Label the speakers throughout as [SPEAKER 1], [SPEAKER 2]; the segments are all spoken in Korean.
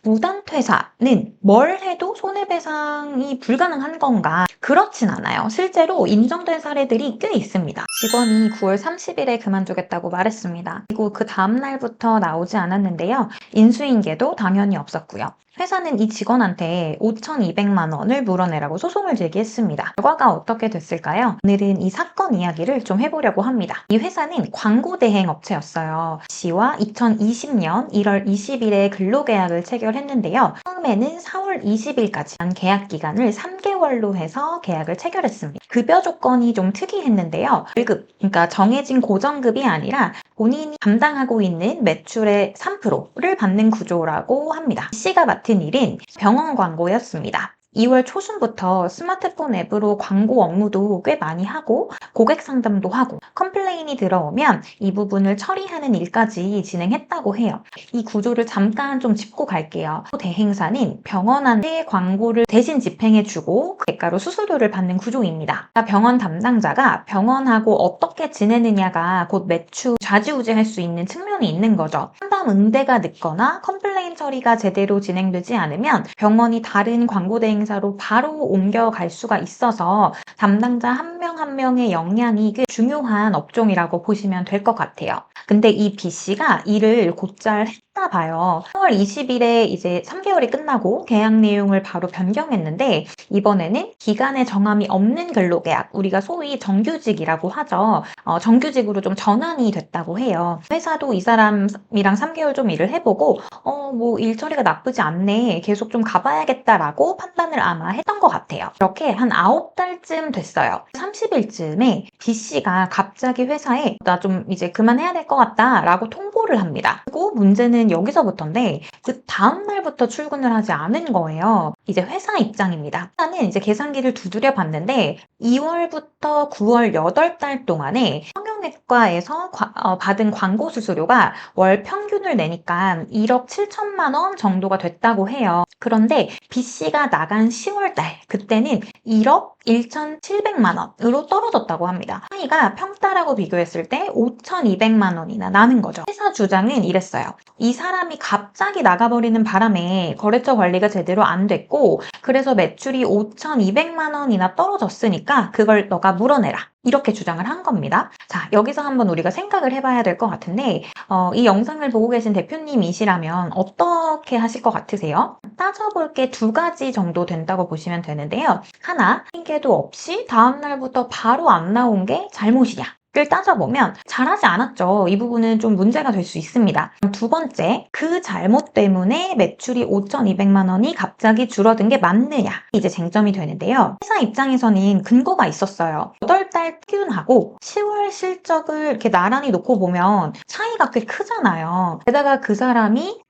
[SPEAKER 1] 무단퇴사는 뭘 해도 손해배상이 불가능한 건가? 그렇진 않아요. 실제로 인정된 사례들이 꽤 있습니다. 직원이 9월 30일에 그만두겠다고 말했습니다. 그리고 그 다음날부터 나오지 않았는데요. 인수인계도 당연히 없었고요. 회사는 이 직원한테 5,200만 원을 물어내라고 소송을 제기했습니다. 결과가 어떻게 됐을까요? 오늘은 이 사건 이야기를 좀 해보려고 합니다. 이 회사는 광고 대행 업체였어요. 씨와 2020년 1월 20일에 근로계약을 체결했는데요. 처음에는 4월 20일까지 계약 기간을 3개월로 해서 계약을 체결했습니다. 급여 조건이 좀 특이했는데요. 월급, 그러니까 정해진 고정급이 아니라 본인이 담당하고 있는 매출의 3%를 받는 구조라고 합니다. C가 맡은 일은 병원 광고였습니다. 2월 초순부터 스마트폰 앱으로 광고 업무도 꽤 많이 하고 고객 상담도 하고 컴플레인이 들어오면 이 부분을 처리하는 일까지 진행했다고 해요. 이 구조를 잠깐 좀 짚고 갈게요. 대행사는 병원한테 광고를 대신 집행해주고 그 대가로 수수료를 받는 구조입니다. 병원 담당자가 병원하고 어떻게 지내느냐가 곧 매출 좌지우지할 수 있는 측면이 있는 거죠. 상담 응대가 늦거나 컴플레인 처리가 제대로 진행되지 않으면 병원이 다른 광고 대행사로 바로 옮겨갈 수가 있어서 담당자 한 명 한 명의 역량이 꽤 중요한 업종이라고 보시면 될 것 같아요. 근데 이 B씨가 일을 곧잘 했나 봐요. 4월 20일에 이제 3개월이 끝나고 계약 내용을 바로 변경했는데 이번에는 기간에 정함이 없는 근로계약, 우리가 소위 정규직이라고 하죠. 정규직으로 좀 전환이 됐다고 해요. 회사도 이 사람이랑 3개월 좀 일을 해보고 뭐 일처리가 나쁘지 않네, 계속 좀 가봐야겠다라고 판단을 아마 했던 것 같아요. 이렇게 한 9달쯤 됐어요. 30일쯤에 B씨가 갑자기 회사에 나 좀 이제 그만해야 될 것 같다 라고 통보를 합니다. 그리고 문제는 여기서부터인데 그 다음날부터 출근을 하지 않은 거예요. 이제 회사 입장입니다. 회사는 이제 계산기를 두드려 봤는데 2월부터 9월 8달 동안에 성형외과에서 받은 광고 수수료가 월 평균을 내니까 1억 7천만 원 정도가 됐다고 해요. 그런데 B씨가 나간 10월달 그때는 1억 1,700만 원으로 떨어졌다고 합니다. 차이가 평달하고 비교했을 때 5,200만 원이나 나는 거죠. 회사 주장은 이랬어요. 이 사람이 갑자기 나가버리는 바람에 거래처 관리가 제대로 안 됐고 그래서 매출이 5,200만 원이나 떨어졌으니까 그걸 너가 물어내라. 이렇게 주장을 한 겁니다. 자, 여기서 한번 우리가 생각을 해봐야 될 것 같은데 이 영상을 보고 계신 대표님이시라면 어떻게 하실 것 같으세요? 따져볼 게 두 가지 정도 된다고 보시면 되는데요. 하나, 핑계도 없이 다음날부터 바로 안 나온 게 잘못이냐? 를 따져보면 잘하지 않았죠. 이 부분은 좀 문제가 될 수 있습니다. 두 번째, 그 잘못 때문에 매출이 5,200만 원이 갑자기 줄어든 게 맞느냐? 이제 쟁점이 되는데요. 회사 입장에서는 근거가 있었어요. 8달 평균하고 10월 실적을 이렇게 나란히 놓고 보면 차이가 꽤 크잖아요. 게다가 그 사람이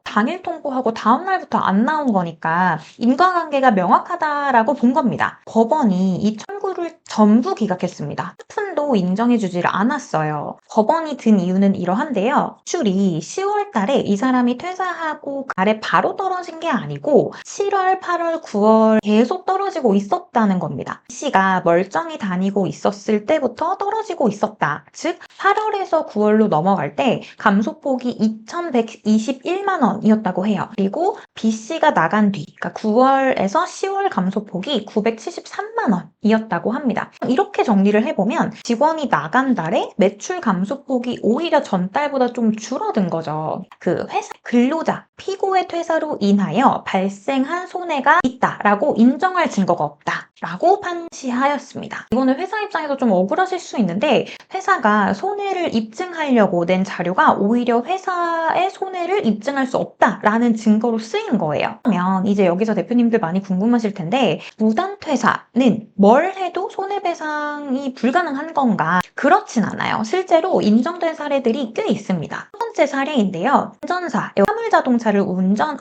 [SPEAKER 1] 당일 통보하고 다음날부터 안 나온 거니까 인과관계가 명확하다라고 본 겁니다. 법원이 이 청구를 전부 기각했습니다. 푼도 인정해주지를 않았어요. 법원이 든 이유는 이러한데요. 매출이 10월 달에 이 사람이 퇴사하고 아래 바로 떨어진 게 아니고 7월, 8월, 9월 계속 떨어지고 있었다는 겁니다. C가 멀쩡히 다니고 있었을 때부터 떨어지고 있었다. 즉 8월에서 9월로 넘어갈 때 감소폭이 2,121만 원이었다고 해요. 그리고 B씨가 나간 뒤, 그러니까 9월에서 10월 감소폭이 973만 원이었다고 합니다. 이렇게 정리를 해보면 직원이 나간 달에 매출 감소폭이 오히려 전달보다 좀 줄어든 거죠. 그 회사 근로자 피고의 퇴사로 인하여 발생한 손해가 있다라고 인정할 증거가 없다라고 판시하였습니다. 이거는 회사 입장에서 좀 억울하실 수 있는데 회사가 손해를 입증하려고 낸 자료가 오히려 회사의 손해를 입증할 수 없다라는 증거로 쓰인 거예요. 그러면 이제 여기서 대표님들 많이 궁금하실 텐데 무단퇴사는 뭘 해도 손해배상이 불가능한 건가? 그렇진 않아요. 실제로 인정된 사례들이 꽤 있습니다. 첫 번째 사례인데요. 운전사, 화물자동차를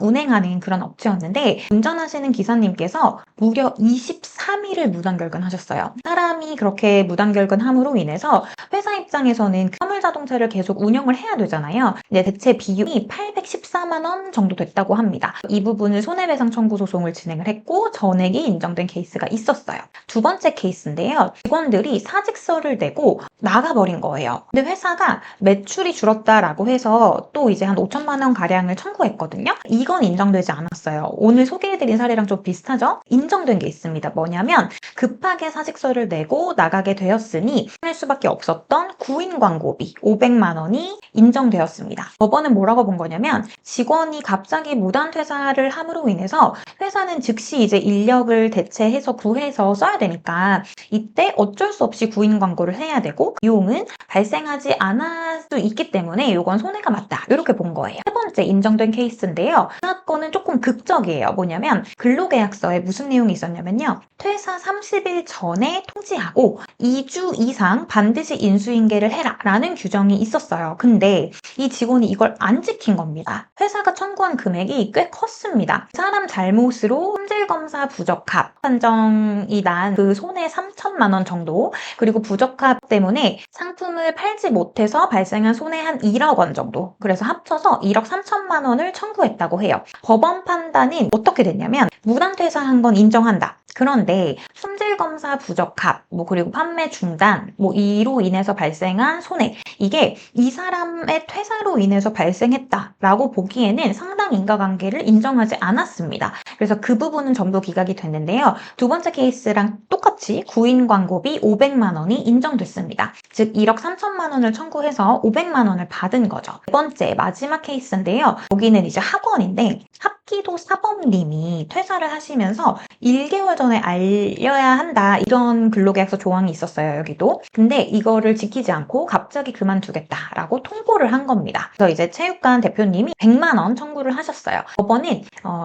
[SPEAKER 1] 운행하는 그런 업체였는데 운전하시는 기사님께서 무려 23일을 무단결근하셨어요. 사람이 그렇게 무단결근함으로 인해서 회사 입장에서는 화물자동차를 계속 운영을 해야 되잖아요. 근데 대체 비용이 814만 원 정도 됐다고 합니다. 이 부분을 손해배상 청구 소송을 진행을 했고 전액이 인정된 케이스가 있었어요. 두 번째 케이스인데요. 직원들이 사직서를 체결되고 나가버린 거예요. 근데 회사가 매출이 줄었다라고 해서 또 이제 한 5천만 원 가량을 청구했거든요. 이건 인정되지 않았어요. 오늘 소개해드린 사례랑 좀 비슷하죠? 인정된 게 있습니다. 뭐냐면 급하게 사직서를 내고 나가게 되었으니 할 수밖에 없었던 구인 광고비 500만 원이 인정되었습니다. 법원은 뭐라고 본 거냐면 직원이 갑자기 무단 퇴사를 함으로 인해서 회사는 즉시 이제 인력을 대체해서 구해서 써야 되니까 이때 어쩔 수 없이 구인 광고를 해야 되고 비용은 발생하지 않을 수 있기 때문에 이건 손해가 맞다. 이렇게 본 거예요. 세 번째 인정된 케이스인데요. 이 사건은 조금 극적이에요. 뭐냐면 근로계약서에 무슨 내용이 있었냐면요. 퇴사 30일 전에 통지하고 2주 이상 반드시 인수인계를 해라 라는 규정이 있었어요. 근데 이 직원이 이걸 안 지킨 겁니다. 회사가 청구한 금액이 꽤 컸습니다. 사람 잘못으로 품질검사 부적합 판정이 난 그 손해 3천만 원 정도, 그리고 부적합 때문에 상품을 팔지 못해서 발생한 손해 한 1억 원 정도, 그래서 합쳐서 1억 3천만 원을 청구했다고 해요. 법원 판단은 어떻게 됐냐면 무단 퇴사한 건 인정한다. 그런데 품질검사 부적합, 그리고 판매 중단, 이로 인해서 발생한 손해, 이게 이 사람의 퇴사로 인해서 발생했다라고 보기에는 상당 인과관계를 인정하지 않았습니다. 그래서 그 부분은 전부 기각이 됐는데요. 두 번째 케이스랑 똑같이 구인 광고비 500만 원이 인정됐습니다. 즉 1억 3천만 원을 청구해서 500만 원을 받은 거죠. 네 번째 마지막 케이스인데요. 여기는 이제 학원인데 합기도 사범님이 퇴사를 하시면서 1개월 전에 알려야 한다, 이런 근로계약서 조항이 있었어요. 여기도. 근데 이거를 지키지 않고 갑자기 그만두겠다라고 통보를 한 겁니다. 그래서 이제 체육관 대표님이 100만 원 청구를 하셨어요. 법원은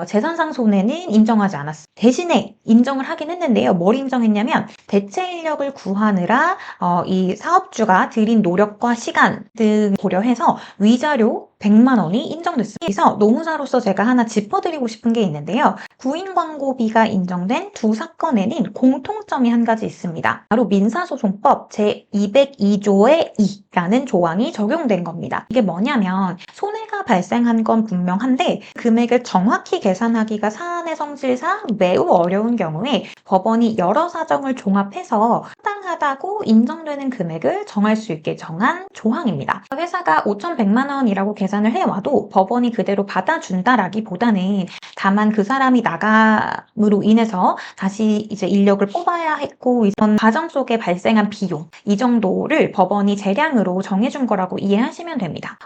[SPEAKER 1] 재산상 손해는 인정하지 않았어요. 대신에 인정을 하긴 했는데요. 뭘 인정했냐면 대체 인력을 구하느라 이 사업주가 들인 노력과 시간 등 고려해서 위자료 100만 원이 인정됐습니다. 그래서 노무사로서 제가 하나 짚어드리고 싶은 게 있는데요. 구인 광고비가 인정된 두 사건에는 공통점이 한 가지 있습니다. 바로 민사소송법 제202조의 2라는 조항이 적용된 겁니다. 이게 뭐냐면 손해가 발생한 건 분명한데 금액을 정확히 계산하기가 사안의 성질상 매우 어려운 경우에 법원이 여러 사정을 종합해서 타당하다고 인정되는 금액을 정할 수 있게 정한 조항입니다. 회사가 5,100만 원이라고 계산을 해와도 법원이 그대로 받아준다라기보다는 다만 그 사람이 나감으로 인해서 다시 이제 인력을 뽑아야 했고 이런 과정 속에 발생한 비용, 이 정도를 법원이 재량으로 정해준 거라고 이해하시면 됩니다.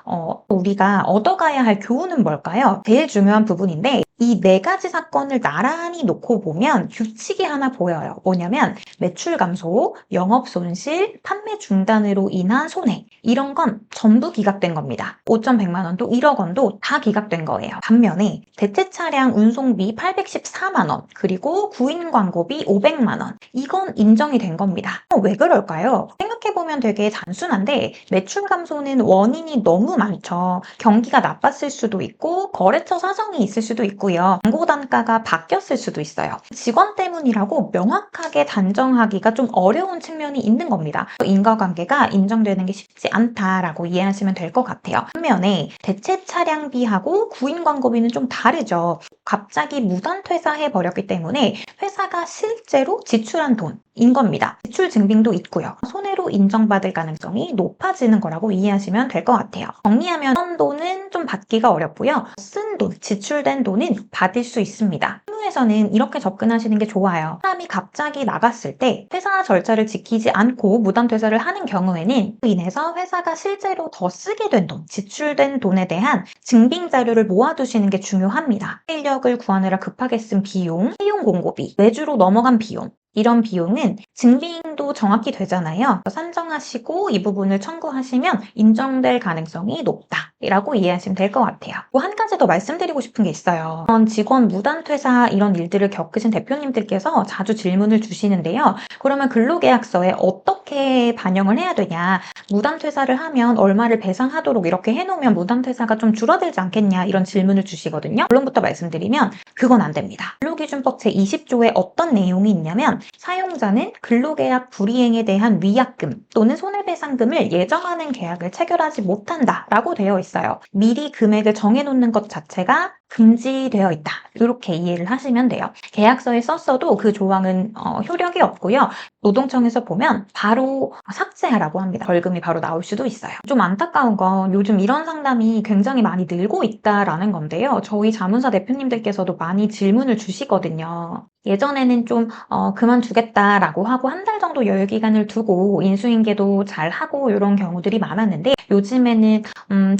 [SPEAKER 1] 우리가 얻어가야 할 교훈은 뭘까요? 제일 중요한 부분인데 이 네 가지 사건을 나란히 놓고 보면 규칙이 하나 보여요. 뭐냐면 매출 감소, 영업 손실, 판매 중단으로 인한 손해, 이런 건 전부 기각된 겁니다. 5,100만 원도 1억 원도 다 기각된 거예요. 반면에 대체 차량 운송비 814만 원, 그리고 구인 광고비 500만 원, 이건 인정이 된 겁니다. 왜 그럴까요? 생각해보면 되게 단순한데 매출 감소는 원인이 너무 많죠. 경기가 나빴을 수도 있고 거래처 사정이 있을 수도 있고요. 광고 단가가 바뀌었을 수도 있어요. 직원 때문이라고 명확하게 단정하기가 좀 어려운 측면이 있는 겁니다. 인과관계가 인정되는 게 쉽지 않다라고 이해하시면 될 것 같아요. 반면에 대체 차량비하고 구인 광고비는 좀 다르죠. 갑자기 무단 퇴사해버렸기 때문에 회사가 실제로 지출한 돈인 겁니다. 지출 증빙도 있고요. 손해로 인정받을 가능성이 높아지는 거라고 이해하시면 될 것 같아요. 정리하면 쓴 돈은 좀 받기가 어렵고요. 쓴 돈, 지출된 돈은 받을 수 있습니다. 실무에서는 이렇게 접근하시는 게 좋아요. 사람이 갑자기 나갔을 때 회사 절차를 지키지 않고 무단 퇴사를 하는 경우에는 그 인해서 회사가 실제로 더 쓰게 된 돈, 지출된 돈에 대한 증빙 자료를 모아두시는 게 중요합니다. 인력을 구하느라 급하게 쓴 비용, 채용 공고비, 외주로 넘어간 비용, 이런 비용은 증빙도 정확히 되잖아요. 산정하시고 이 부분을 청구하시면 인정될 가능성이 높다라고 이해하시면 될 것 같아요. 한 가지 더 말씀드리고 싶은 게 있어요. 직원 무단 퇴사 이런 일들을 겪으신 대표님들께서 자주 질문을 주시는데요. 그러면 근로계약서에 어떻게 반영을 해야 되냐, 무단 퇴사를 하면 얼마를 배상하도록 이렇게 해놓으면 무단 퇴사가 좀 줄어들지 않겠냐, 이런 질문을 주시거든요. 결론부터 말씀드리면 그건 안 됩니다. 근로기준법 제20조에 어떤 내용이 있냐면 사용자는 근로계약 불이행에 대한 위약금 또는 손해배상금을 예정하는 계약을 체결하지 못한다라고 되어 있어요. 미리 금액을 정해놓는 것 자체가 금지되어 있다. 이렇게 이해를 하시면 돼요. 계약서에 썼어도 그 조항은 효력이 없고요. 노동청에서 보면 바로 삭제하라고 합니다. 벌금이 바로 나올 수도 있어요. 좀 안타까운 건 요즘 이런 상담이 굉장히 많이 늘고 있다라는 건데요. 저희 자문사 대표님들께서도 많이 질문을 주시거든요. 예전에는 좀 그만두겠다라고 하고 한 달 정도 여유 기간을 두고 인수인계도 잘 하고 이런 경우들이 많았는데 요즘에는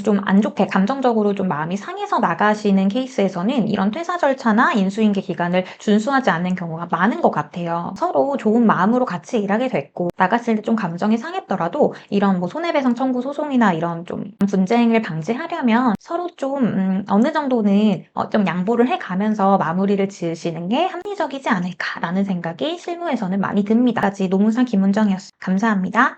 [SPEAKER 1] 좀 안 좋게 감정적으로 좀 마음이 상해서 나가시는 케이스에서는 이런 퇴사 절차나 인수인계 기간을 준수하지 않는 경우가 많은 것 같아요. 서로 좋은 마음으로 같이 일하게 됐고 나갔을 때 좀 감정이 상했더라도 이런 뭐 손해배상 청구 소송이나 이런 좀 분쟁을 방지하려면 서로 좀 어느 정도는 좀 양보를 해가면서 마무리를 지으시는 게 합리적이지 않을까라는 생각이 실무에서는 많이 듭니다. 까지 노무사 김은정이었습니다. 감사합니다.